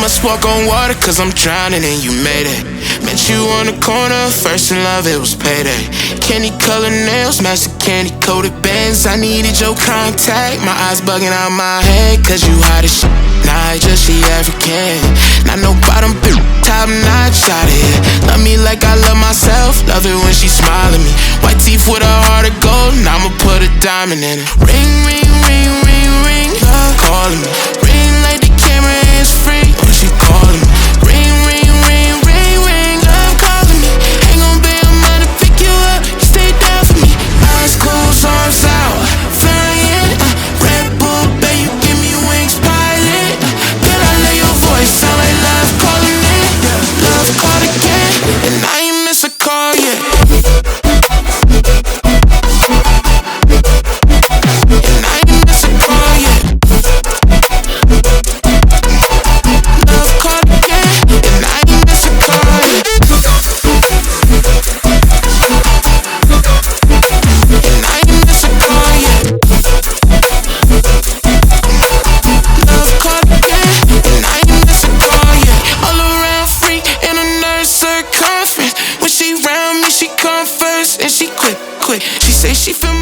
must walk on water, cause I'm drowning and you made it. Met you on the corner, first in love, it was payday. Candy colored nails, match the candy coated bands. I needed your contact, my eyes bugging out my head, cause you hot as shit. Nah, just she African. Not no bottom bitch, top notch out of here. Love me like I love myself, love it when she smile at me. White teeth with a heart of gold, and I'ma put a diamond in it. Ring, ring, ring, ring, ring, love calling me. Ring like the camera is free, when she calling me. Ring, ring, ring, ring, ring, love calling me. Ain't gon' be a man to pick you up, you stay down for me. Eyes closed, arms out, flying. Red Bull, babe, you give me wings, pilot. Girl, I love your voice, sound like love calling it. Love called again, and I ain't miss a call yet. And I ain't miss a call yet. Love called again, and I ain't miss a call yet. And I ain't miss a call yet. Love called again, and I ain't miss a call yet. All around freak in a nerd circumference. When she round me, she come first, and she quick. She say she feel